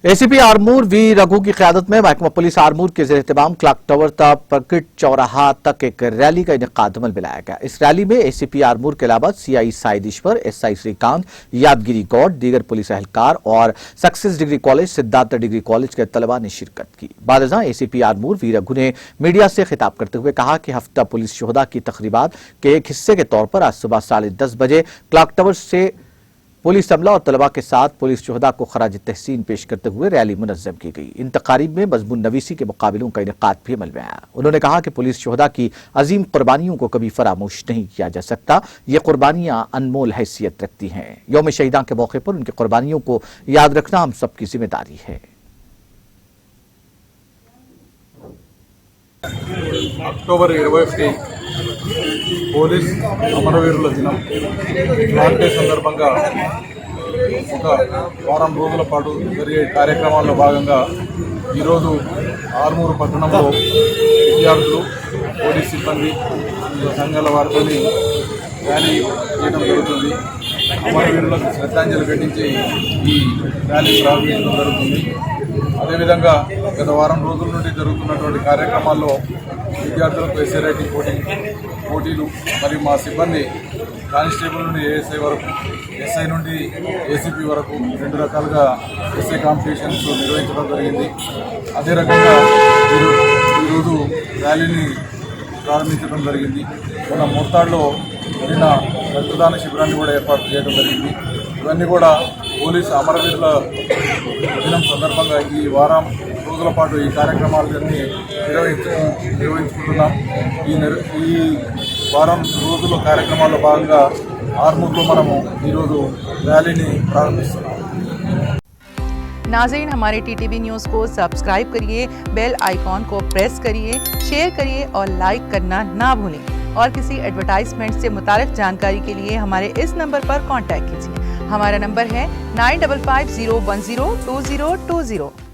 ACP Armoor we Raghu की क़यादत में महकमा पुलिस आरमूर के ज़ेर-ए-इत्तिमाम क्लॉक टावर तक प्रकट चौराहा तक एक रैली का इनेकाद अमल में लाया गया। इस रैली में एसीपी आरमूर के अलावा सीआई साइद ईश्वर, एसआई श्रीकांत, यादगिरी गौड़, दीगर पुलिस एहलकार और success degree college, Siddharth degree college के तलबा ने शिरकत की। बादशाह एसीपी आरमूर वी रघु ने मीडिया से खिताब करते हुए कहा कि हफ्ता पुलिस शुहदा की तकरीबात के एक हिस्से के तौर पर आज सुबह 10:30 बजे क्लॉक टावर से पुलिस अमला और तलबा के साथ पुलिस शुहदा को खराज तहसीन पेश करते हुए रैली मुनज़्ज़म की गई। इन तकारीब में मज़मून नवीसी के मुकाबलों का इनेकाद भी अमल में आया। उन्होंने कहा कि पुलिस शुहदा की अजीम कुर्बानियों को कभी फरामोश नहीं किया जा सकता। ये कुर्बानियाँ अनमोल हैसियत रखती हैं। यौम शहीदा के मौके पर उनकी कुर्बानियों को याद रखना हम सबकी जिम्मेदारी है। అక్టోబర్ 21 పోలీస్ అమరవీరుల దినం ఫ్లాగ్ డే సందర్భంగా ఒక వారం రోజుల పాటు జరిగే కార్యక్రమాల్లో భాగంగా ఈరోజు ఆర్మూరు పట్టణంలో విద్యార్థులు, పోలీస్ సిబ్బంది, సంఘాల వారితో ర్యాలీ చేయడం జరుగుతుంది. అమరవీరులకు శ్రద్ధాంజలి ఘటించి ఈ ర్యాలీ ప్రారంభించడం జరుగుతుంది. అదేవిధంగా గత వారం రోజుల నుండి జరుగుతున్నటువంటి కార్యక్రమాల్లో విద్యార్థులకు ఎస్ఏ రైటింగ్ పోటీలు మరియు మా సిబ్బంది కానిస్టేబుల్ నుండి ఏఎస్ఐ వరకు, ఎస్ఐ నుండి ఏసీపీ వరకు 2 రకాలుగా ఎస్ఐ కాంపిటీషన్స్ నిర్వహించడం జరిగింది. అదే రకంగా ఈరోజు ర్యాలీని ప్రారంభించడం జరిగింది. మన మోర్తాడ్లో నిన్న రక్తదాన శిబిరాన్ని కూడా ఏర్పాటు చేయడం జరిగింది. ఇవన్నీ కూడా పోలీసు అమరవీరుల దినం సందర్భంగా ఈ వారం రోజుల పాటు ఈ కార్యక్రమాలన్నీ నిర్వహించుకుంటున్నాం. ఈ వారం రోజుల కార్యక్రమాల్లో భాగంగా ఆర్మూర్లో మనము ఈరోజు ర్యాలీని ప్రారంభిస్తున్నాం. नाज़रीन, हमारे टीटीवी न्यूज़ को सब्सक्राइब करिए, बेल आइकॉन को प्रेस करिए, शेयर करिए और लाइक करना ना भूलें। और किसी एडवर्टाइजमेंट से मुताल्लिक़ जानकारी के लिए हमारे इस नंबर पर कांटेक्ट कीजिए। हमारा नंबर है 9550102020।